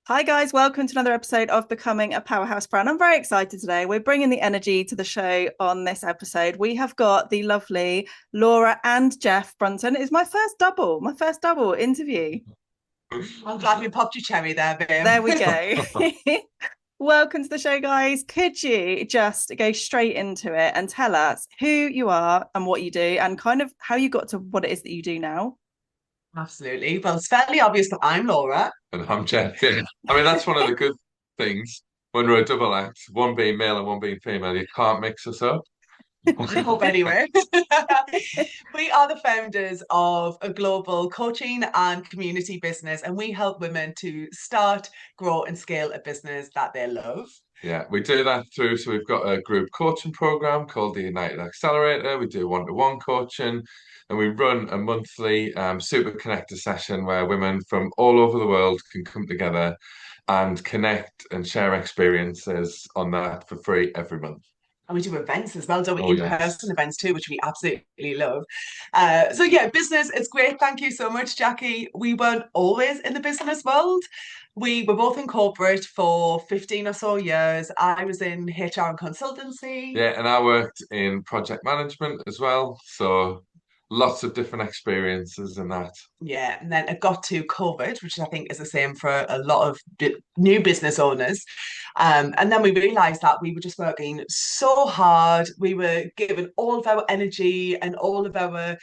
Hi guys, welcome to another episode of Becoming a Powerhouse Brand. I'm very excited today. We're bringing the energy to the show on this episode. We have got the lovely Laura and Jeff Brunton. It's my first double interview. I'm glad we popped your cherry there, There babe. we go. Welcome to the show, guys. Could you just go straight into it and tell us who you are and what you do and kind of how you got to what it is that you do now? Absolutely. Well, it's fairly obvious that I'm Laura. And I'm Jeff. Yeah. I mean, that's one of the good things when we're a double act, one being male and one being female. You can't mix us up. I hope anyway. We are the founders of a global coaching and community business, and we help women to start, grow, and scale a business that they love. Yeah, we do that through. So we've got a group coaching program called the United Accelerator. We do one-to-one coaching, and we run a monthly super connector session where women from all over the world can come together and connect and share experiences on that for free every month. And we do events as well, don't we? Oh, yes. In-person events too, which we absolutely love. Business, it's great. Thank you so much, Jackie. We weren't always in the business world. We were both in corporate for 15 or so years. I was in HR and consultancy. Yeah, and I worked in project management as well. So lots of different experiences in that. Yeah, and then it got to COVID, which I think is the same for a lot of new business owners. And then we realized that we were just working so hard. We were giving all of our energy and all of our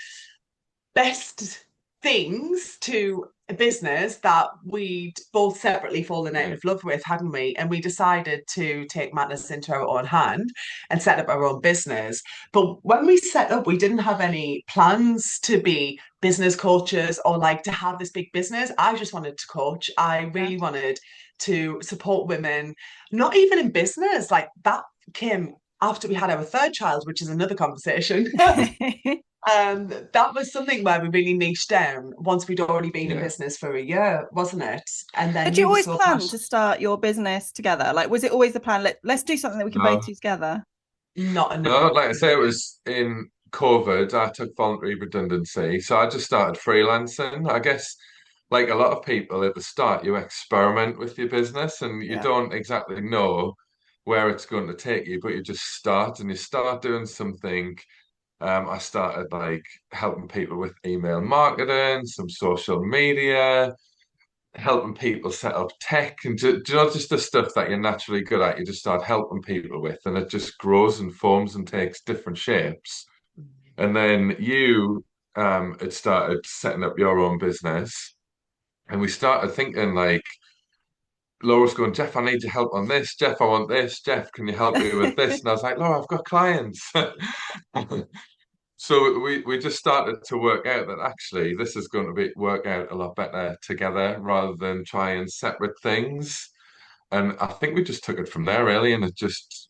best things to a business that we'd both separately fallen out of love with, hadn't we? And we decided to take matters into our own hand and set up our own business. But when we set up, we didn't have any plans to be business coaches or like to have this big business. I just wanted to coach. I really wanted to support women, not even in business. Like that came after we had our third child, which is another conversation. That was something where we really niched down once we'd already been in Yeah. business for a year, wasn't it? And then Had you you were always so planned to passionate. start your business together? Like, was it always the plan? Let's do something that we can both No, do together. Not enough. no, like I say, it was in COVID. I took voluntary redundancy. So I just started freelancing. I guess, like a lot of people at the start, you experiment with your business and you Yeah. don't exactly know where it's going to take you, but you just start and you start doing something. I started like helping people with email marketing, some social media, helping people set up tech, and do you know just the stuff that you're naturally good at, you just start helping people with, and it just grows and forms and takes different shapes. And then you had started setting up your own business, and we started thinking like Laura's going, Jeff, I need your help on this. Jeff, I want this. Jeff, can you help me with this? And I was like, Laura, I've got clients. So we just started to work out that actually this is going to be work out a lot better together rather than trying separate things. And I think we just took it from there really, and it just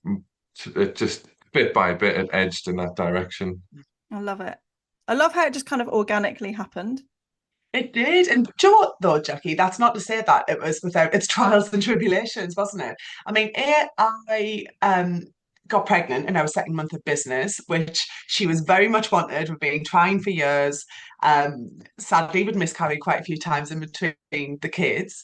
bit by bit it edged in that direction. I love it. I love how it just kind of organically happened. It did. And do you know what, though, Jackie? That's not to say that it was without its trials and tribulations, wasn't it? I mean, I got pregnant in our second month of business, which she was very much wanted. We've been trying for years. Sadly, we'd miscarried quite a few times in between the kids.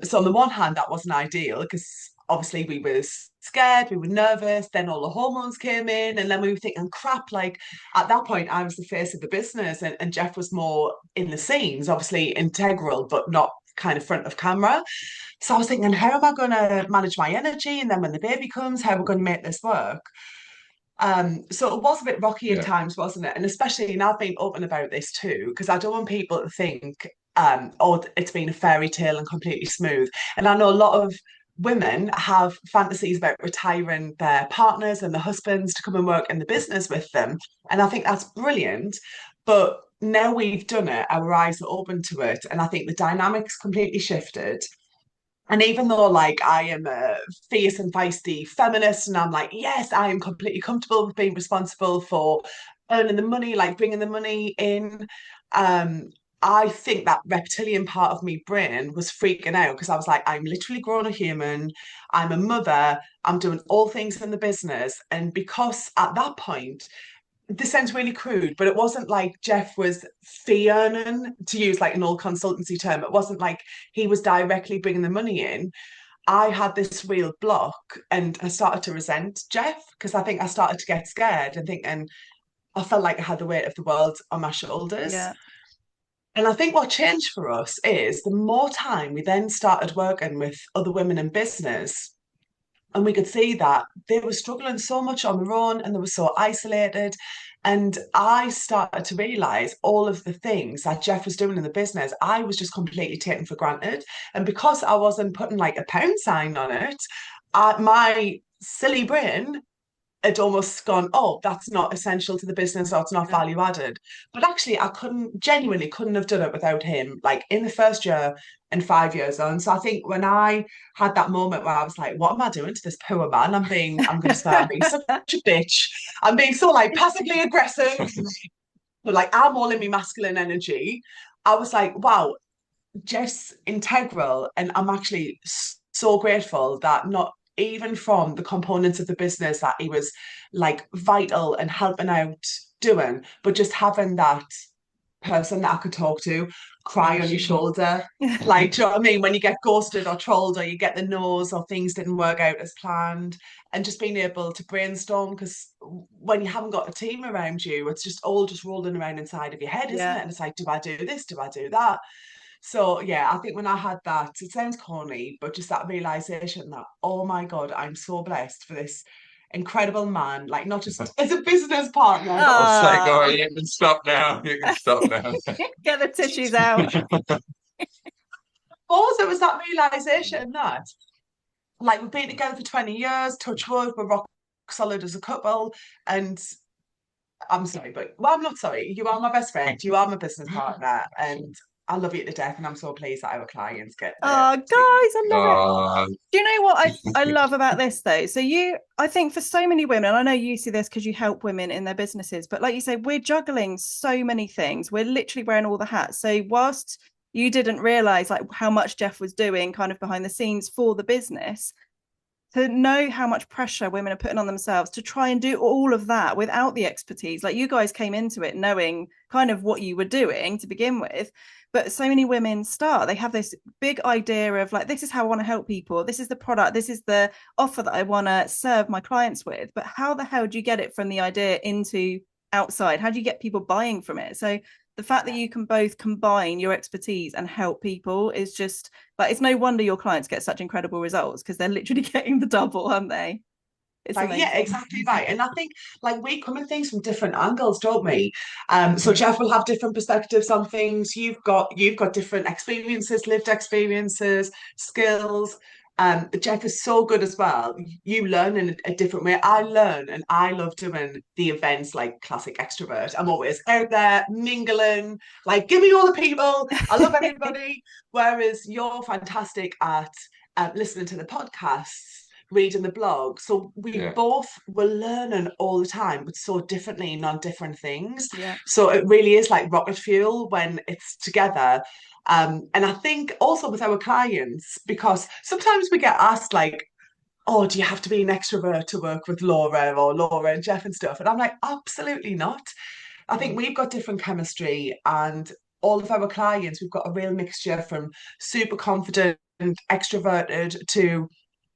So on the one hand, that wasn't ideal because obviously we were scared, we were nervous, then all the hormones came in, and then we were thinking, crap, like at that point, I was the face of the business, and Jeff was more in the scenes, obviously integral, but not kind of front of camera. So I was thinking, how am I going to manage my energy? And then when the baby comes, how are we going to make this work? So it was a bit rocky at Yeah. times, wasn't it? And especially, and I've been open about this too, because I don't want people to think, oh, it's been a fairy tale and completely smooth. And I know a lot of women have fantasies about retiring their partners and their husbands to come and work in the business with them. And I think that's brilliant. But now we've done it, our eyes are open to it. And I think the dynamics completely shifted. And even though, like, I am a fierce and feisty feminist, and I'm like, yes, I am completely comfortable with being responsible for earning the money, like bringing the money in. Um, I think that reptilian part of me brain was freaking out because I was like, I'm literally grown a human. I'm a mother. I'm doing all things in the business. And because at that point, this sounds really crude, but it wasn't like Jeff was fee earning, to use like an old consultancy term. It wasn't like he was directly bringing the money in. I had this real block and I started to resent Jeff because I think I started to get scared and thinking I felt like I had the weight of the world on my shoulders. Yeah. And I think what changed for us is the more time we then started working with other women in business, and we could see that they were struggling so much on their own and they were so isolated. And I started to realize all of the things that Jeff was doing in the business, I was just completely taken for granted. And because I wasn't putting like a pound sign on it, my silly brain had almost gone, oh, that's not essential to the business or it's not Yeah. value added. But actually, I genuinely couldn't have done it without him, like in the first year and 5 years on. So I think when I had that moment where I was like, what am I doing to this poor man? I'm going to swear, I'm being such a bitch. I'm being so like passively aggressive, but like I'm all in my masculine energy. I was like, wow, Jeff's integral. And I'm actually so grateful that not even from the components of the business that he was like vital and helping out doing, but just having that person that I could talk to, cry on your shoulder. Like, do you know what I mean? When you get ghosted or trolled or you get the nose or things didn't work out as planned, and just being able to brainstorm because when you haven't got a team around you, it's just all just rolling around inside of your head, isn't Yeah. it? And it's like, do I do this? Do I do that? So yeah, I think when I had that, it sounds corny, but just that realization that, oh my God, I'm so blessed for this incredible man, like not just as a business partner, but It's like, Ah, oh, you can stop now. You can stop now. get the tissues out. also it was that realization that like we've been together for 20 years, touch wood, we're rock solid as a couple. And I'm sorry, but well, I'm not sorry. You are my best friend, you are my business partner, and I love you to death. And I'm so pleased that our clients get the Oh, guys, treatment. I love it. Oh, Do you know what I love about this though? So I think for so many women, and I know you see this because you help women in their businesses, but like you say, we're juggling so many things. We're literally wearing all the hats. So whilst you didn't realize like how much Jeff was doing kind of behind the scenes for the business, to know how much pressure women are putting on themselves to try and do all of that without the expertise. Like you guys came into it knowing kind of what you were doing to begin with. But so many women start, they have this big idea of like, this is how I want to help people. This is the product. This is the offer that I want to serve my clients with. But how the hell do you get it from the idea into outside? How do you get people buying from it? So the fact that you can both combine your expertise and help people is just like, it's no wonder your clients get such incredible results because they're literally getting the double, aren't they? It's Like, yeah, amazing. exactly right. And I think like we come at things from different angles, don't we? So Jeff will have different perspectives on things. You've got different experiences, lived experiences, skills. Jeff is so good as well. You learn in a different way. I learn and I love doing the events like classic extrovert. I'm always out there mingling, like give me all the people. I love everybody. Whereas you're fantastic at listening to the podcasts, reading the blog. So we yeah. both were learning all the time, but so differently, non different things. Yeah. So it really is like rocket fuel when it's together. And I think also with our clients, because sometimes we get asked, like, oh, do you have to be an extrovert to work with Laura or Laura and Jeff and stuff? And I'm like, absolutely not. I think we've got different chemistry, and all of our clients, we've got a real mixture from super confident, extroverted to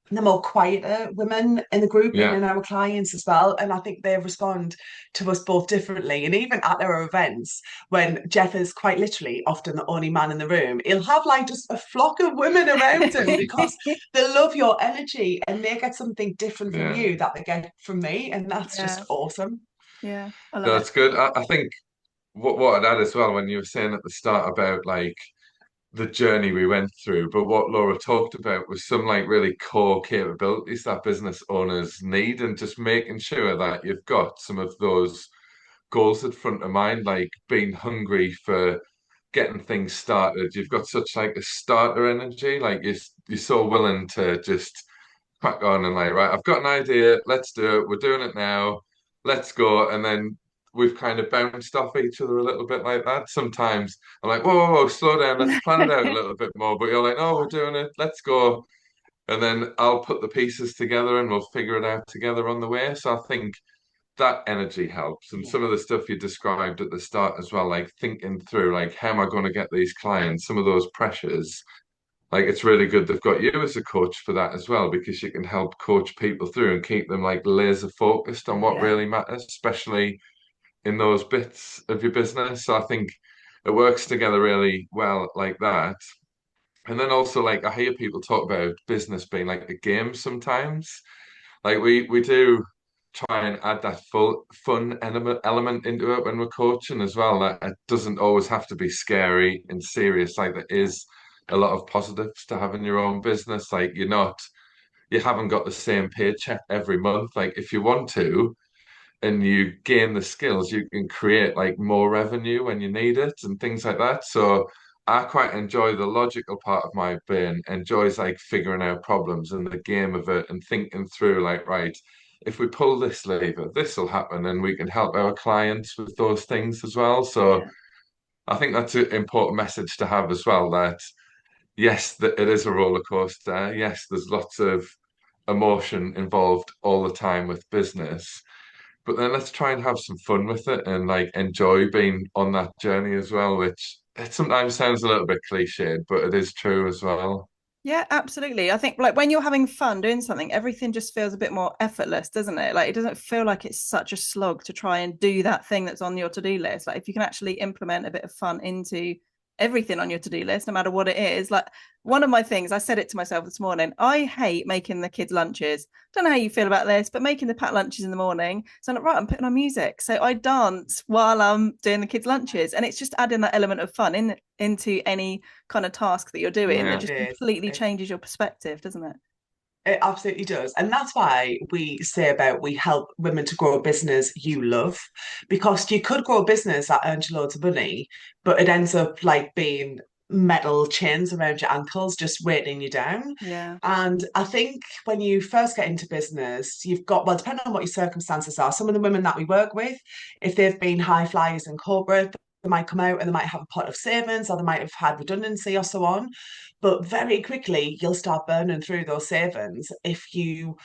the more quieter women in the group and Yeah. in our clients as well. And I think they respond to us both differently. And even at our events, when Jeff is quite literally often the only man in the room, he'll have like just a flock of women around him because they love your energy and they get something different from Yeah. you that they get from me. And that's just Yeah. awesome. Yeah. I love No, it. that's good. I think what I'd add as well when you were saying at the start about like the journey we went through, but what Laura talked about was some like really core capabilities that business owners need, and just making sure that you've got some of those goals at front of mind, like being hungry for getting things started. You've got such like a starter energy, like you're so willing to just crack on and like, right, I've got an idea, let's do it, we're doing it now, let's go. And then we've kind of bounced off each other a little bit like that. Sometimes I'm like, whoa, whoa, whoa, slow down, let's plan it out a little bit more. But you're like, no, we're doing it, let's go. And then I'll put the pieces together and we'll figure it out together on the way. So I think that energy helps. And some of the stuff you described at the start as well, like thinking through, like, how am I going to get these clients? Some of those pressures, like, it's really good they've got you as a coach for that as well, because you can help coach people through and keep them like laser focused on what Yeah. really matters, especially in those bits of your business. So I think it works together really well like that. And then also, like, I hear people talk about business being like a game sometimes. Like we do try and add that full fun element into it when we're coaching as well. That it doesn't always have to be scary and serious. Like, there is a lot of positives to having your own business. Like, you haven't got the same paycheck every month. Like, if you want to and you gain the skills, you can create like more revenue when you need it and things like that. So I quite enjoy the logical part of my brain, enjoys like figuring out problems and the game of it and thinking through like, right, if we pull this lever, this will happen and we can help our clients with those things as well. So Yeah. I think that's an important message to have as well, that yes, that it is a roller coaster. Yes, there's lots of emotion involved all the time with business, but then let's try and have some fun with it and like enjoy being on that journey as well, which it sometimes sounds a little bit cliched, but it is true as well. Yeah, absolutely. I think like when you're having fun doing something, everything just feels a bit more effortless, doesn't it? Like it doesn't feel like it's such a slog to try and do that thing that's on your to-do list. Like if you can actually implement a bit of fun into everything on your to-do list, no matter what it is. Like one of my things, I said it to myself this morning, I hate making the kids lunches. Don't know how you feel about this, but making the packed lunches in the morning. So I'm like, right, I'm putting on music. So I dance while I'm doing the kids' lunches. And it's just adding that element of fun into any kind of task that you're doing that Yeah. just It is. completely changes your perspective, doesn't it? It absolutely does. And that's why we say about we help women to grow a business you love, because you could grow a business that earns you loads of money, but it ends up like being metal chains around your ankles, just weighting you down. Yeah. And I think when you first get into business, you've got, well, depending on what your circumstances are, some of the women that we work with, if they've been high flyers in corporate, they might come out and they might have a pot of savings or they might have had redundancy or so on. But very quickly, you'll start burning through those savings if you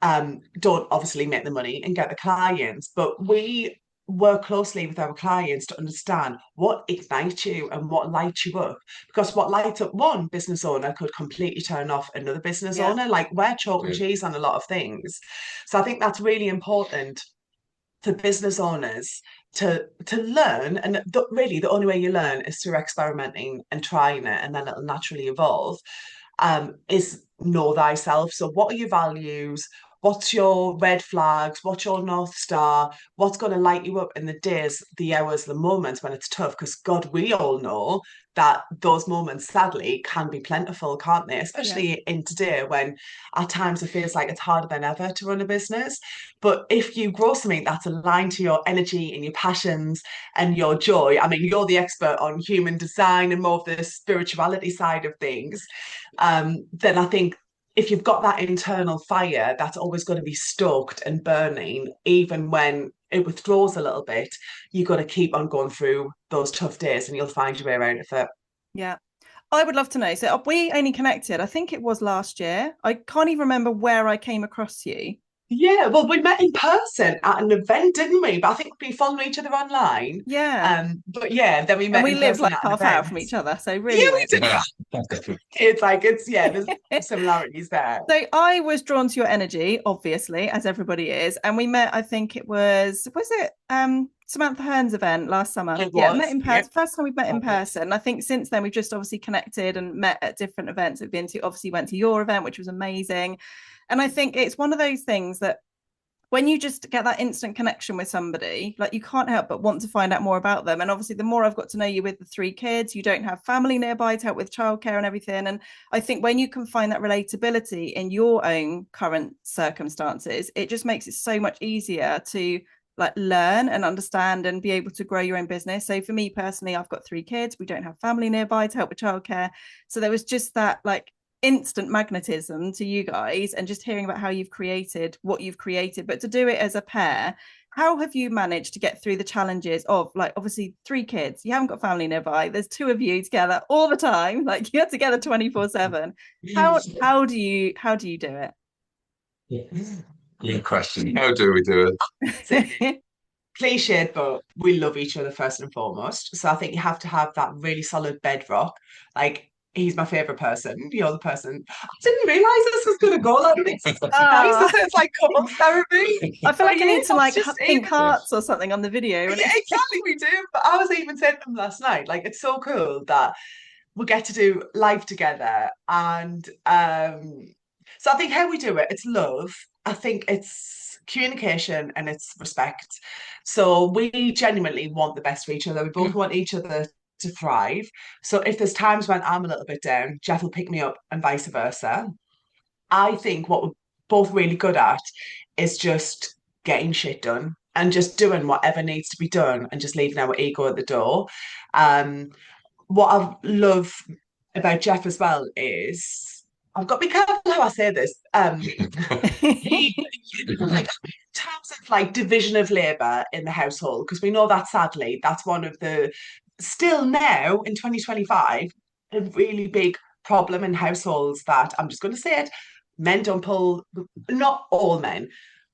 don't obviously make the money and get the clients. But we work closely with our clients to understand what ignites you and what lights you up. Because what lights up one business owner could completely turn off another business Yeah. owner. Like we're chalk and Yeah. cheese on a lot of things. So I think that's really important for business owners to learn, and really the only way you learn is through experimenting and trying it, and then it'll naturally evolve. Is know thyself. So what are your values? What's your red flags? What's your North Star? What's going to light you up in the days, the hours, the moments when it's tough? Because God, we all know that those moments sadly can be plentiful, can't they? Yeah. Especially in today when at times it feels like it's harder than ever to run a business. But if you grow something that's aligned to your energy and your passions and your joy, I mean, you're the expert on human design and more of the spirituality side of things, then I think if you've got that internal fire, that's always going to be stoked and burning, even when it withdraws a little bit, you've got to keep on going through those tough days and you'll find your way around it. Yeah. I would love to know. So we only connected, I think it was last year. I can't even remember where I came across you. Yeah, well, we met in person at an event, didn't we? But I think we followed each other online. Yeah. But yeah, then we And met we in live person like at an half hour event. from each other. So really Yeah, we weird. did. Yeah. It's yeah, there's similarities there. So I was drawn to your energy, obviously, as everybody is. And we met, I think it was it Samantha Hearn's event last summer? It Yeah, met was. in Yep. person. First time we've met in Perfect. person. I think since then we've just obviously connected and met at different events we've been to. Obviously went to your event, which was amazing. And I think it's one of those things that when you just get that instant connection with somebody, like you can't help but want to find out more about them. And obviously, the more I've got to know you with the three kids, you don't have family nearby to help with childcare and everything. And I think when you can find that relatability in your own current circumstances, it just makes it so much easier to like learn and understand and be able to grow your own business. So for me personally, I've got three kids. We don't have family nearby to help with childcare. So there was just that like instant magnetism to you guys and just hearing about how you've created what you've created, but to do it as a pair. How have you managed to get through the challenges of like obviously three kids, you haven't got family nearby, there's two of you together all the time, like you're together 24/7. How do you do it? Good question. How do we do It's cliched, but we love each other first and foremost. So I think you have to have that really solid bedrock. Like, he's my favorite person. You're the person. I didn't realize this was going to go like this. It's nice, Ah, isn't it? It's like couples therapy. I feel But like I yeah, need to that's like just pink even. hearts or something on the video. And Yeah, exactly, we do. But I was even saying to them last night, like, it's so cool that we get to do life together. And so I think how we do it, it's love. I think it's communication and it's respect. So we genuinely want the best for each other. We both want each other to thrive. So if there's times when I'm a little bit down, Jeff will pick me up and vice versa. I think what we're both really good at is just getting shit done and just doing whatever needs to be done and just leaving our ego at the door. Um, what I love about Jeff as well is I've got to be careful how I say this. He like in terms of like division of labour in the household, because we know that sadly that's one of the still now in 2025 a really big problem in households that I'm just going to say it. Men don't pull, not all men,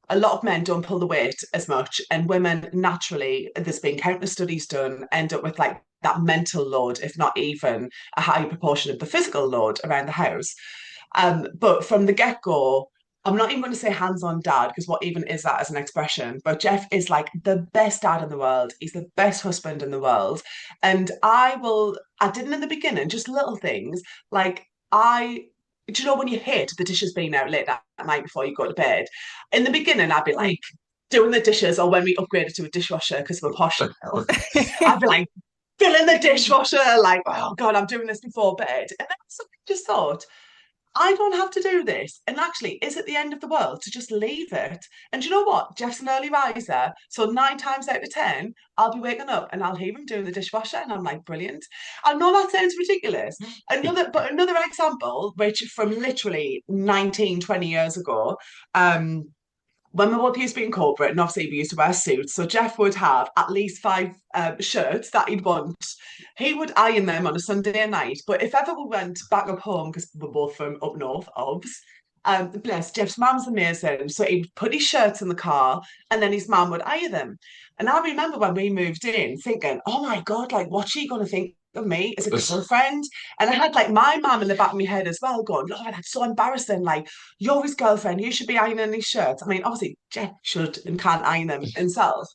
a lot of men don't pull the weight as much, and women naturally, there's been countless studies done, end up with like that mental load, if not even a higher proportion of the physical load around the house. But from the get go, I'm not even going to say hands on dad, because what even is that as an expression? But Jeff is like the best dad in the world. He's the best husband in the world. And I didn't in the beginning, just little things like do you know when you hate the dishes being out late at night before you go to bed? In the beginning, I'd be like doing the dishes, or when we upgraded to a dishwasher because we're posh now, I'd be like filling the dishwasher, like, oh God, I'm doing this before bed. And then I just thought, I don't have to do this. And actually, is it the end of the world to just leave it? And do you know what? Jeff's an early riser. So 9 times out of 10, I'll be waking up and I'll hear him doing the dishwasher. And I'm like, brilliant. I know that sounds ridiculous. Another example, which from literally 19, 20 years ago, when we both used to be in corporate, and obviously we used to wear suits, so Jeff would have at least five shirts that he'd want. He would iron them on a Sunday night. But if ever we went back up home, because we're both from up north, obs, bless Jeff's mum's amazing. So he'd put his shirts in the car, and then his mum would iron them. And I remember when we moved in, thinking, "Oh my God, like what's she gonna think of me as a this? girlfriend?" And I had like my mum in the back of my head as well, going, "Laura, that's so embarrassing. Like you're his girlfriend. You should be ironing his shirts." I mean, obviously, Jeff should and can't iron them himself.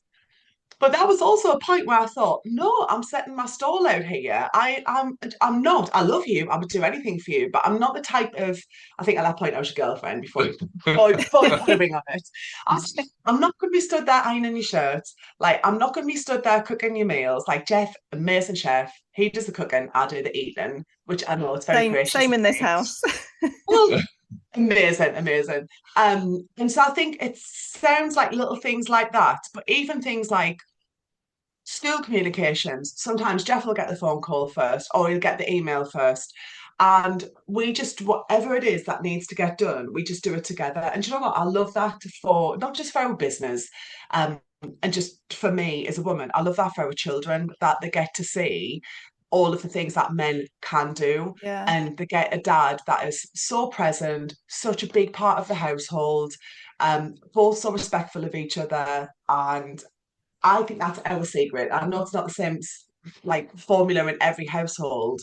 But that was also a point where I thought, no, I'm setting my stall out here. I'm not. I love you. I would do anything for you, but I'm not the type of. I think at that point I was your girlfriend before you put a ring on it. I'm not going to be stood there ironing your shirts. Like I'm not going to be stood there cooking your meals. Like Jeff, amazing chef. He does the cooking. I do the eating, which I know it's very gracious same of in this me. house. Well, amazing, amazing. And so I think it sounds like little things like that, but even things like school communications, sometimes Jeff will get the phone call first or he'll get the email first. And we just, whatever it is that needs to get done, we just do it together. And you know what? I love that for not just for our business, and just for me as a woman, I love that for our children, that they get to see all of the things that men can do. Yeah. And they get a dad that is so present, such a big part of the household, both so respectful of each other. And I think that's our secret. I know it's not the same like formula in every household,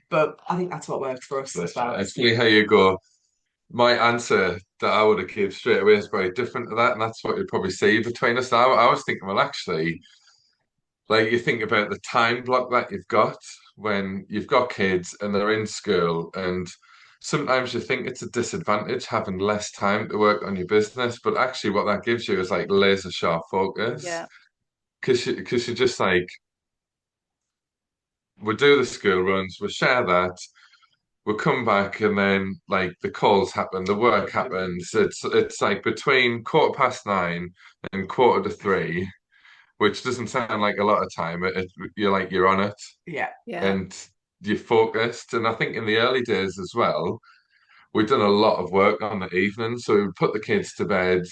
but I think that's what works for us as well. It's funny how you go. My answer that I would have given straight away is very different to that, and that's what you'd probably see between us. I was thinking, well, actually, like you think about the time block that you've got when you've got kids and they're in school, and sometimes you think it's a disadvantage having less time to work on your business, but actually, what that gives you is like laser sharp focus Yeah. because you're just like, we do the school runs, we share that. We'll come back and then like the calls happen, the work happens. It's like between 9:15 and 2:45, which doesn't sound like a lot of time. You're like you're on it Yeah. Yeah. and you're focused. And I think in the early days as well, we've done a lot of work on the evening. So we would put the kids to bed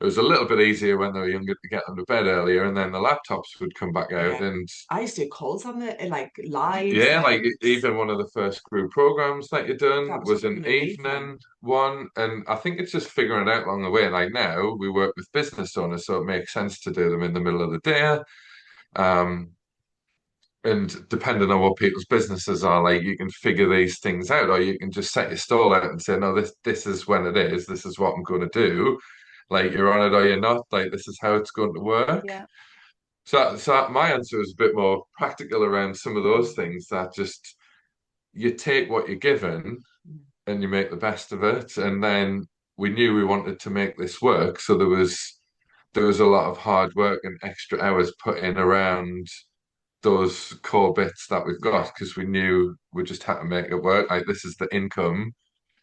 it was a little bit easier when they were younger to get them to bed earlier, and then the laptops would come back out. Yeah. And I used to do calls on the like live yeah, like things. even one of the first group programs that you done That was was up an in the evening evening. one. And I think it's just figuring it out along the way. Like now we work with business owners, so it makes sense to do them in the middle of the day. Um, and depending on what people's businesses are, like you can figure these things out, or you can just set your stall out and say, no, this is when it is, this is what I'm going to do. Like you're on it or you're not, like this is how it's going to work. Yeah. So my answer is a bit more practical around some of those things that just you take what you're given and you make the best of it. And then we knew we wanted to make this work, so there was a lot of hard work and extra hours put in around those core bits that we've got Yeah. because we knew we just had to make it work. Like this is the income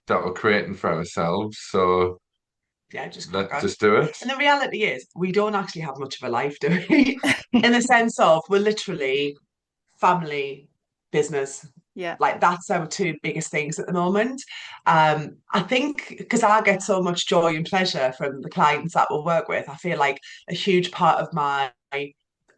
that we're creating for ourselves, so Yeah, just crack let's on. just do it. And the reality is, we don't actually have much of a life, do we? In the sense of we're literally family, business. Yeah. Like that's our two biggest things at the moment. I think because I get so much joy and pleasure from the clients that we'll work with, I feel like a huge part of my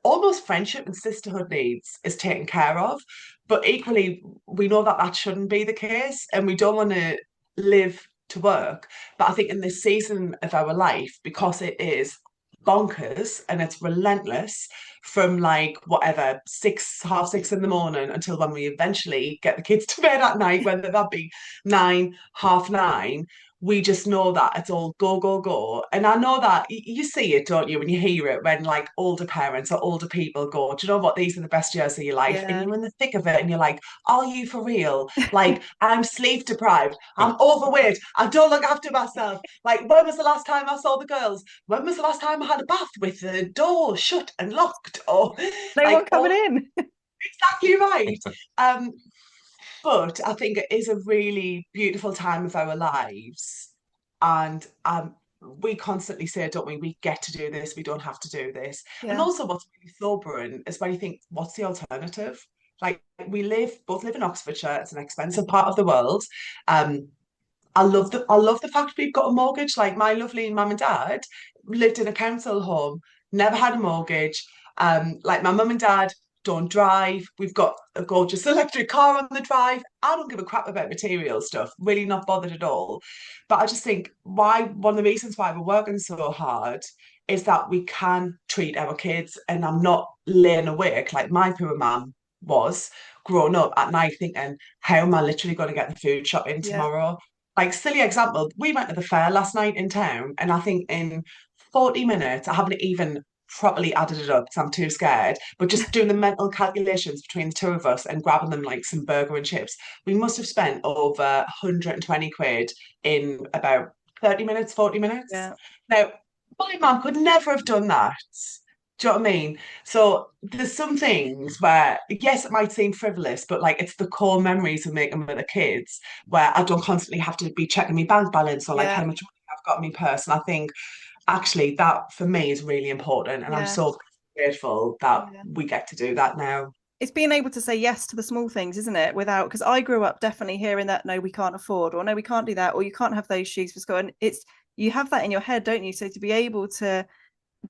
almost friendship and sisterhood needs is taken care of. But equally, we know that that shouldn't be the case, and we don't want to live to work. But I think in this season of our life, because it is bonkers and it's relentless from like whatever 6, 6:30 in the morning until when we eventually get the kids to bed at night, whether that be 9, 9:30. We just know that it's all go, go, go. And I know that you see it, don't you, when you hear it, when like older parents or older people go, do you know what? These are the best years of your life. And Yeah. you're in the thick of it and you're like, are you for real? Like, I'm sleep deprived. I'm overweight. I don't look after myself. Like, when was the last time I saw the girls? When was the last time I had a bath with the door shut and locked? Or No one like, coming oh, in. exactly right. Um, but I think it is a really beautiful time of our lives. And we constantly say, don't we, we get to do this, we don't have to do this. And Yeah. also what's really sobering is when you think, what's the alternative? Like we both live in Oxfordshire, it's an expensive part of the world. Um, I love the fact we've got a mortgage. Like my lovely mum and dad lived in a council home, never had a mortgage. Like my mum and dad don't drive. We've got a gorgeous electric car on the drive. I don't give a crap about material stuff, really not bothered at all. But I just think why one of the reasons why we're working so hard is that we can treat our kids, and I'm not laying awake like my poor mum was growing up at night thinking, how am I literally going to get the food shop in Yeah. tomorrow? Like, silly example, we went to the fair last night in town, and I think in 40 minutes, I haven't even properly added it up because I'm too scared, but just doing the mental calculations between the two of us and grabbing them like some burger and chips, we must have spent over 120 quid in about 30 minutes, 40 minutes. Yeah. Now, my mum could never have done that. Do you know what I mean? So there's some things where, yes, it might seem frivolous, but like it's the core memories of making with the kids where I don't constantly have to be checking my bank balance or like how Yeah. much money I've got in my purse. And I think actually that for me is really important. And I'm Yeah. so grateful that Yeah. we get to do that now. It's being able to say yes to the small things, isn't it? Without, because I grew up definitely hearing that, no, we can't afford, or no, we can't do that, or you can't have those shoes for school. And it's, you have that in your head, don't you? So to be able to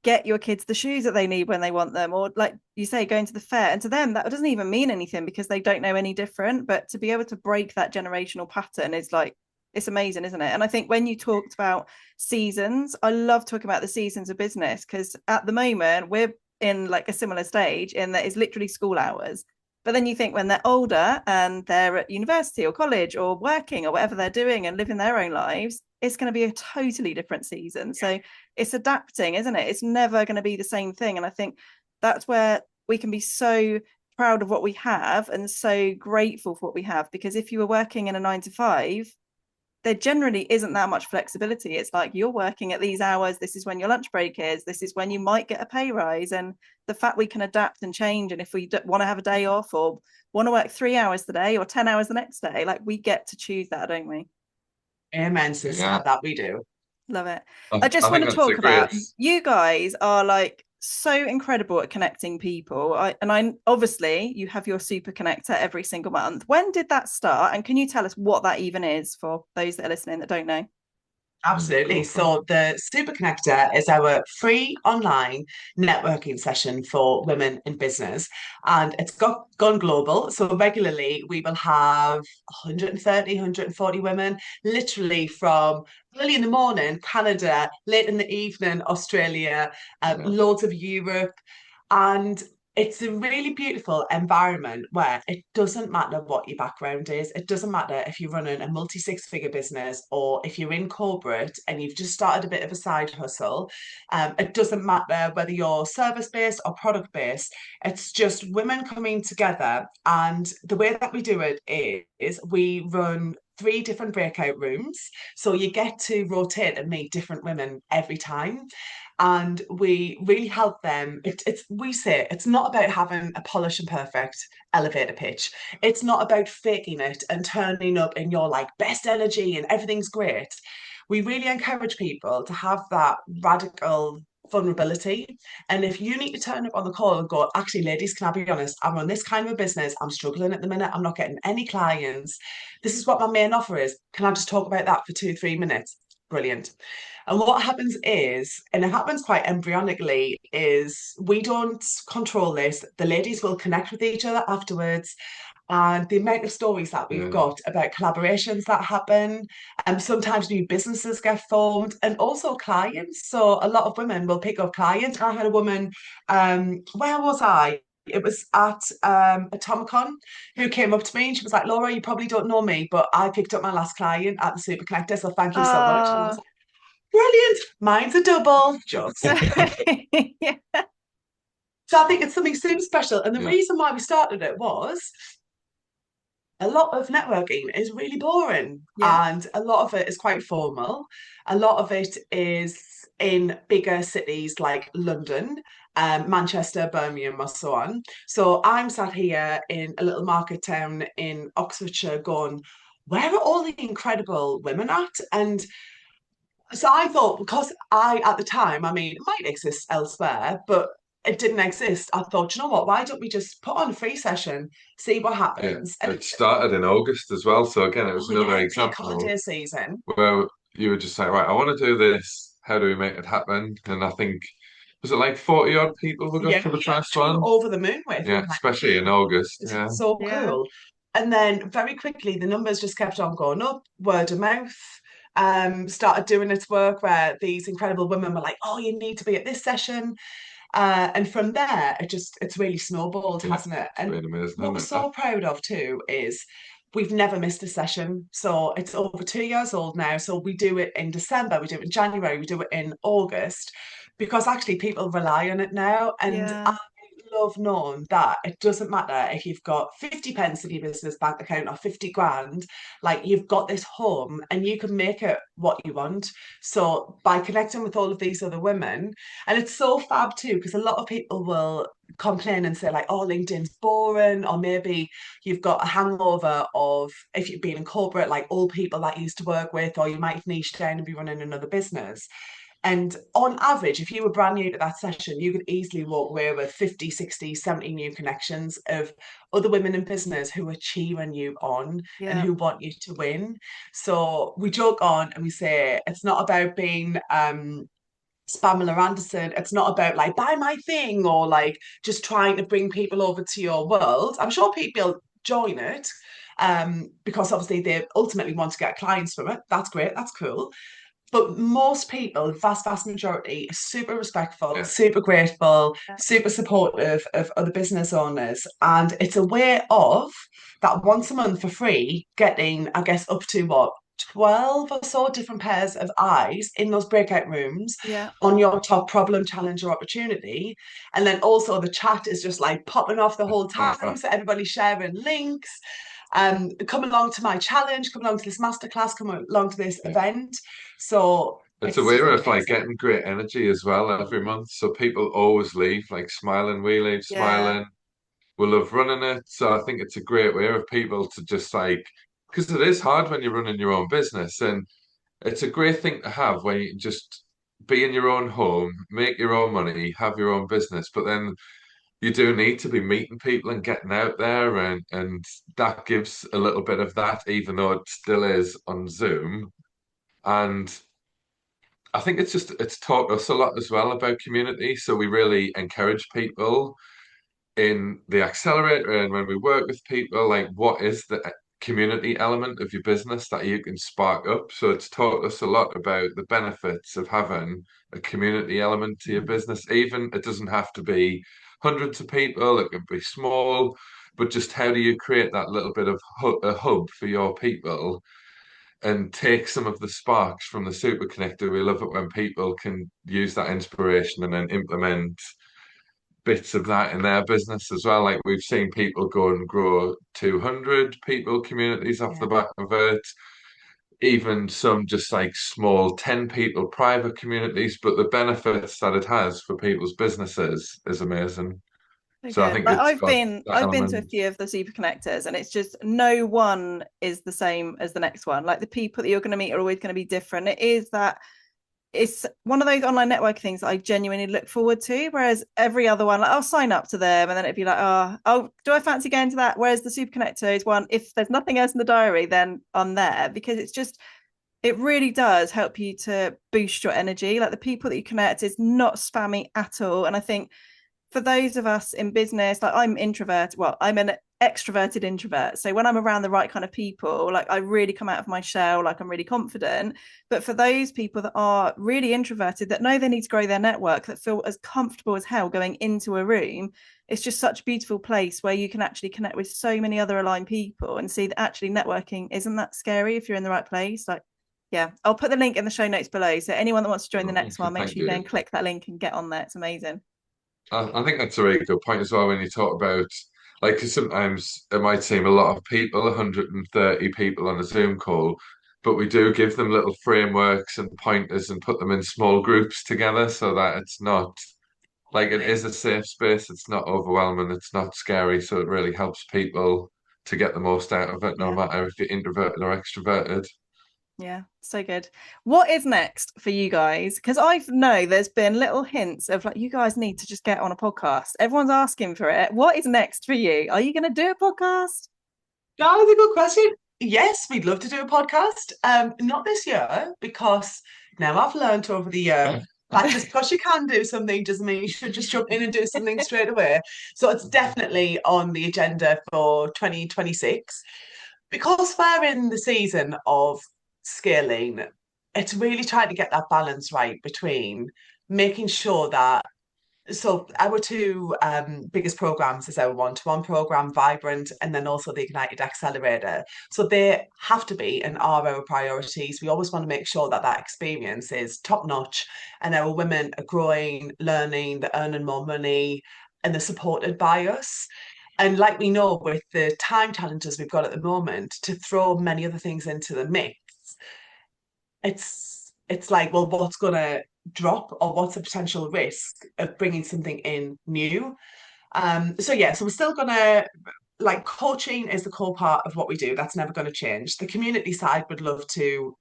get your kids the shoes that they need when they want them, or like you say, going to the fair, and to them that doesn't even mean anything because they don't know any different. But to be able to break that generational pattern is like, it's amazing, isn't it? And I think when you talked about seasons, I love talking about the seasons of business because at the moment we're in like a similar stage in that it's literally school hours. But then you think when they're older and they're at university or college or working or whatever they're doing and living their own lives, it's going to be a totally different season. So it's adapting, isn't it? It's never going to be the same thing. And I think that's where we can be so proud of what we have and so grateful for what we have. Because if you were working in a 9 to 5, there generally isn't that much flexibility. It's like you're working at these hours, this is when your lunch break is, this is when you might get a pay rise. And the fact we can adapt and change, and if we want to have a day off or want to work 3 hours today or 10 hours the next day, like we get to choose that, don't we? Amen, sister. Yeah, That we do. Love it. I, I just I want think to that's a talk great. about, you guys are like so incredible at connecting people. I obviously you have your super connector every single month. When did that start? And can you tell us what that even is for those that are listening that don't know? Absolutely. Go for it. So the Super Connector is our free online networking session for women in business, and it's gone global. So regularly we will have 130, 140 women, literally from early in the morning, Canada, late in the evening, Australia, Yeah. loads of Europe. And it's a really beautiful environment where it doesn't matter what your background is. It doesn't matter if you're running a multi six-figure business or if you're in corporate and you've just started a bit of a side hustle. It doesn't matter whether you're service-based or product-based. It's just women coming together. And the way that we do it is we run three different breakout rooms. So you get to rotate and meet different women every time, and we really help them. It's we say it's not about having a polished and perfect elevator pitch. It's not about faking it and turning up in your like best energy and everything's great. We really encourage people to have that radical vulnerability. And if you need to turn up on the call and go, actually, ladies, can I be honest? I'm on this kind of a business. I'm struggling at the minute. I'm not getting any clients. This is what my main offer is. Can I just talk about that for 2, 3 minutes? Brilliant. And what happens is, and it happens quite embryonically, is we don't control this. The ladies will connect with each other afterwards. And the amount of stories that we've Yeah. got about collaborations that happen, and sometimes new businesses get formed, and also clients. So a lot of women will pick up clients. I had a woman, where was I? It was at a Tomcon, who came up to me and she was like, Laura, you probably don't know me, but I picked up my last client at the Super Connector, so thank you so much. And I was Oh, like, brilliant. Mine's a double. Jokes. yeah, So I think it's something super special. And the Yeah. reason why we started it was a lot of networking is really boring, yeah, and a lot of it is quite formal. A lot of it is in bigger cities like London, Manchester, Birmingham, or so on. So I'm sat here in a little market town in Oxfordshire going, where are all the incredible women at? And so I thought, because at the time, I mean, it might exist elsewhere, but it didn't exist. I thought, you know what, why don't we just put on a free session, see what Yeah. happens? And It started in August as well. So again, it was oh another yeah, peak example holiday season. where you would just say, right, I want to do this. How do we make it happen? And I think, was it like 40 odd people we got Yeah, for the yeah, first which we were one? over the moon with. We Yeah, were like, especially in August. this is Yeah. so yeah, cool. And then very quickly, the numbers just kept on going up, word of mouth. Started doing its work where these incredible women were like, oh, you need to be at this session. And from there, it's really snowballed, Yeah. hasn't it? It's And been amazing, what we're isn't it? so proud of too is we've never missed a session. So it's over 2 years old now. So we do it in December, we do it in January, we do it in August, because actually people rely on it now. And I yeah, love knowing that it doesn't matter if you've got 50 pence in your business bank account or 50 grand, like you've got this home and you can make it what you want. So by connecting with all of these other women, and it's so fab too, because a lot of people will complain and say, like, oh, LinkedIn's boring, or maybe you've got a hangover of if you've been in corporate, like old people that you used to work with, or you might have niched down and be running another business. And on average, if you were brand new to that session, you could easily walk away with 50, 60, 70 new connections of other women in business who are cheering you on and yeah, who want you to win. So we joke on and we say it's not about being Spamela Anderson. It's not about like buy my thing or like just trying to bring people over to your world. I'm sure people join it because obviously they ultimately want to get clients from it. That's great. That's cool. But most people, vast majority, are super respectful, Yeah. super grateful, yeah, super supportive of other business owners. And it's a way of that once a month for free, getting, I guess, up to what, 12 or so different pairs of eyes in those breakout rooms yeah. on your top problem, challenge, or opportunity. And then also the chat is just like popping off the whole time. So everybody's sharing links. Come along to my challenge, come along to this masterclass, come along to this Yeah. event. So It's a it's way just of like amazing. getting great energy as well every month. So people always leave like smiling. We leave Yeah. smiling. We love running it. So I think it's a great way of people to just like, because it is hard when you're running your own business, and it's a great thing to have when you can just be in your own home, make your own money, have your own business. But then you do need to be meeting people and getting out there, and that gives a little bit of that, even though it still is on Zoom. And I think it's taught us a lot as well about community. So we really encourage people in the accelerator and when we work with people, like what is the community element of your business that you can spark up? So it's taught us a lot about the benefits of having a community element to your business. Even it doesn't have to be hundreds of people, it can be small, but just how do you create that little bit of a hub for your people and take some of the sparks from the super connector? We love it when people can use that inspiration and then implement bits of that in their business as well. Like we've seen people go and grow 200 people communities off the Yeah. back of it, even some just like small 10 people private communities, but the benefits that it has for people's businesses is amazing. So So I good. think Like it's I've got been that I've been to a element. few of the super connectors and it's just no one is the same as the next one. Like the people that you're going to meet are always going to be different. It is that it's one of those online networking things that I genuinely look forward to. Whereas every other one, like I'll sign up to them and then it'd be like, oh, do I fancy going to that? Whereas the super connector is one, if there's nothing else in the diary, then I'm there because it's just it really does help you to boost your energy. Like the people that you connect is not spammy at all. And I think for those of us in business, like I'm introvert, well, I'm an extroverted introvert. So when I'm around the right kind of people, like I really come out of my shell, like I'm really confident. But for those people that are really introverted, that know they need to grow their network, that feel as comfortable as hell going into a room, it's just such a beautiful place where you can actually connect with so many other aligned people and see that actually networking isn't that scary if you're in the right place. Like, yeah, I'll put the link in the show notes below. So anyone that wants to join the next Okay, one, make thank sure you go you. and click that link and get on there. It's amazing. I think that's a really good point as well when you talk about like 'cause sometimes it might seem a lot of people, 130 people on a Zoom call, but we do give them little frameworks and pointers and put them in small groups together so that it's not like it is a safe space, it's not overwhelming, it's not scary, so it really helps people to get the most out of it, no Yeah. matter if you're introverted or extroverted. Yeah, so good. What is next for you guys? Because I know there's been little hints of like, you guys need to just get on a podcast. Everyone's asking for it. What is next for you? Are you going to do a podcast? That is a good question. Yes, we'd love to do a podcast. Not this year because now I've learned over the year that just because you can do something doesn't mean you should just jump in and do something straight away. So it's definitely on the agenda for 2026. Because we're in the season of scaling, it's really trying to get that balance right between making sure that our two biggest programs is our one-to-one program, Vibrant, and then also the Ignited Accelerator. So they have to be and are our priorities. We always want to make sure that that experience is top-notch and our women are growing, learning, they're earning more money, and they're supported by us. And like we know with the time challenges we've got at the moment, to throw many other things into the mix, it's like, well, what's going to drop or what's the potential risk of bringing something in new? So yeah, so we're still going to like coaching is the core part of what we do. That's never going to change. The community side would love to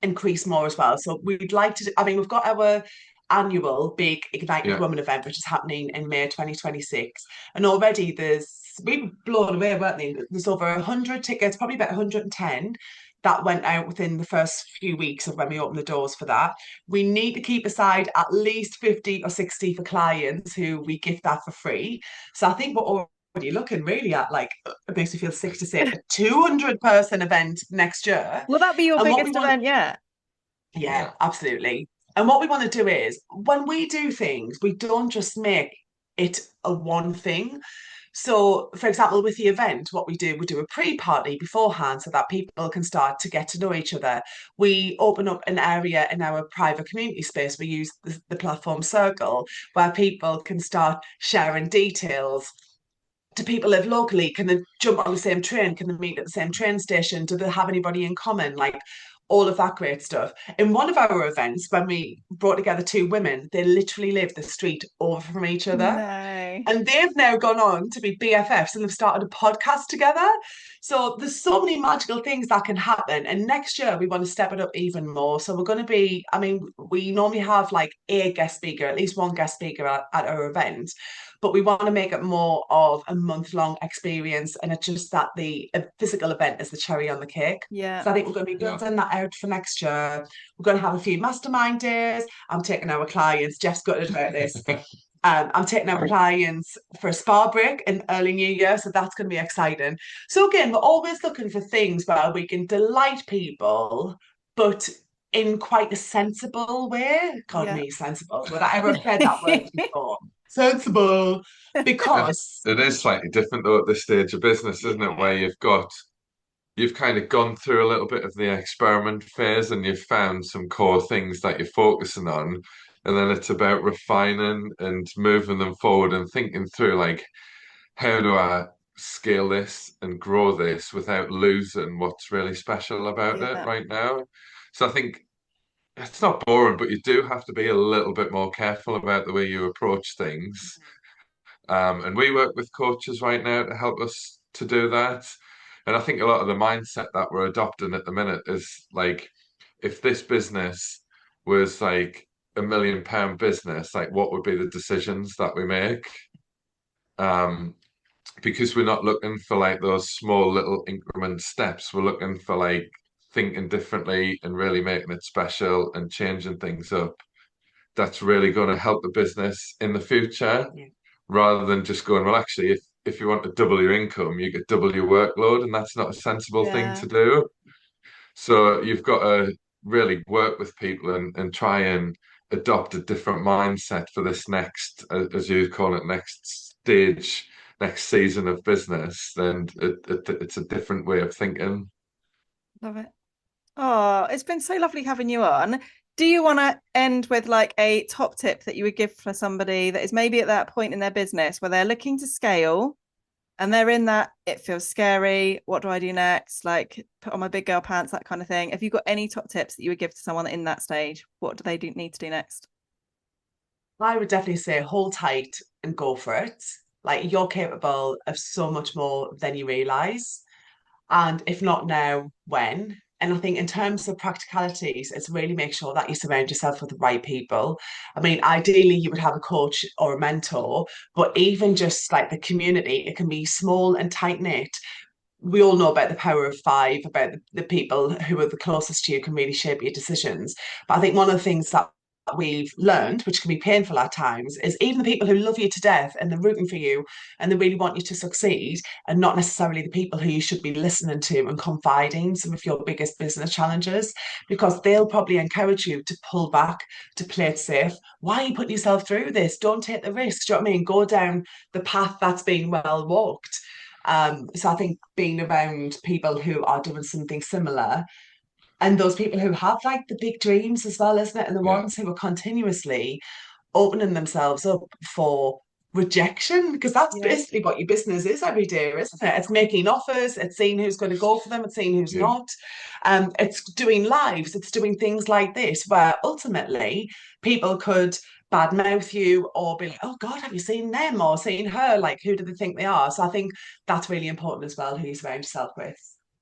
increase more as well. So we'd like to, I mean, we've got our annual big Ignited Yeah. Women event, which is happening in May 2026. And already we were blown away, weren't they? There's over 100 tickets, probably about 110 that went out within the first few weeks of when we opened the doors for that. We need to keep aside at least 50 or 60 for clients who we gift that for free. So I think we're already looking really at like, it makes me feel sick to say, a 200-person event next year. Will that be your And what we biggest want, event yet? yeah, Yeah. absolutely. And what we want to do is when we do things, we don't just make it a one thing. So, for example, with the event, what we do a pre-party beforehand so that people can start to get to know each other. We open up an area in our private community space. We use the platform Circle where people can start sharing details. Do people live locally? Can they jump on the same train? Can they meet at the same train station? Do they have anybody in common? Like all of that great stuff. In one of our events, when we brought together two women, they literally live the street over from each other. No. funny. And they've now gone on to be BFFs and they've started a podcast together. So there's so many magical things that can happen. And next year we want to step it up even more. So we're going to be, I mean, we normally have like a guest speaker, at least one guest speaker at our event, but we want to make it more of a month-long experience. And it's just that the physical event is the cherry on the cake. Yeah. So I think we're going to be building that out for next year. We're going to have a few mastermind days. I'm taking our clients. Jeff's gutted about this. I'm taking our clients for a spa break in early New Year, so that's going to be exciting. So again, we're always looking for things where we can delight people, but in quite a sensible way. God, me, sensible. Would I ever have said that word before? Sensible. Because it is slightly different though at this stage of business, isn't it? Where you've kind of gone through a little bit of the experiment phase and you've found some core things that you're focusing on. And then it's about refining and moving them forward and thinking through like, how do I scale this and grow this without losing what's really special about it right now? So I think it's not boring, but you do have to be a little bit more careful about the way you approach things. And we work with coaches right now to help us to do that. And I think a lot of the mindset that we're adopting at the minute is like, if this business was like £1 million business, like what would be the decisions that we make? Because we're not looking for like those small little increment steps. We're looking for like thinking differently and really making it special and changing things up. That's really going to help the business in the future, rather than just going, well, actually, if you want to double your income, you could double your workload, and that's not a sensible thing to do. So you've got to really work with people and try and adopt a different mindset for this next, as you call it, next stage, next season of business. Then it's a different way of thinking. Love it. Oh, it's been so lovely having you on. Do you want to end with like a top tip that you would give for somebody that is maybe at that point in their business where they're looking to scale and they're in that, it feels scary, what do I do next? Like put on my big girl pants, that kind of thing. Have you got any top tips that you would give to someone in that stage? What do they need to do next? I would definitely say hold tight and go for it. Like you're capable of so much more than you realize. And if not now, when? And I think in terms of practicalities, it's really make sure that you surround yourself with the right people. I mean, ideally, you would have a coach or a mentor, but even just like the community, it can be small and tight knit. We all know about the power of five, about the people who are the closest to you can really shape your decisions. But I think one of the things that we've learned, which can be painful at times, is even the people who love you to death and they're rooting for you and they really want you to succeed, and not necessarily the people who you should be listening to and confiding some of your biggest business challenges, because they'll probably encourage you to pull back, to play it safe. Why are you putting yourself through this? Don't take the risk. Do you know what I mean? Go down the path that's been well walked. So I think being around people who are doing something similar, and those people who have like the big dreams as well, isn't it? And the ones who are continuously opening themselves up for rejection, because that's basically what your business is every day, isn't it? It's making offers, it's seeing who's going to go for them, it's seeing who's not. It's doing lives, it's doing things like this, where ultimately people could badmouth you or be like, oh God, have you seen them or seen her? Like, who do they think they are? So I think that's really important as well, who you surround yourself with.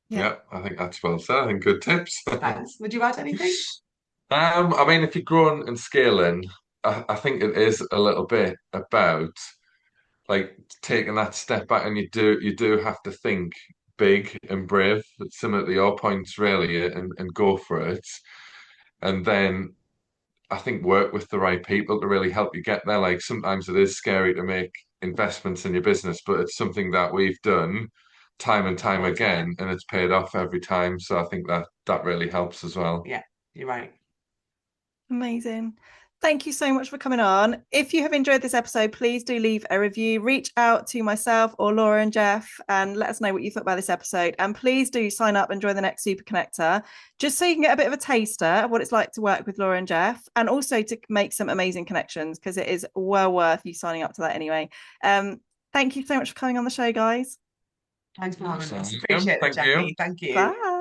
Yeah, I think that's well said. I think good tips. Thanks. Would you add anything? I mean, if you're growing and scaling, I think it is a little bit about like taking that step back, and you do have to think big and brave, similar to your points really, and go for it. And then I think work with the right people to really help you get there. Like sometimes it is scary to make investments in your business, but it's something that we've done time and time again, and it's paid off every time. So I think that really helps as well. Yeah, you're right. Amazing. Thank you so much for coming on. If you have enjoyed this episode, please do leave a review. Reach out to myself or Laura and Jeff and let us know what you thought about this episode. And please do sign up and join the next Super Connector, just so you can get a bit of a taster of what it's like to work with Laura and Jeff, and also to make some amazing connections, because it is well worth you signing up to that anyway. Thank you so much for coming on the show, guys. Thanks for having us. Appreciate it, Jackie. Thank you. Bye.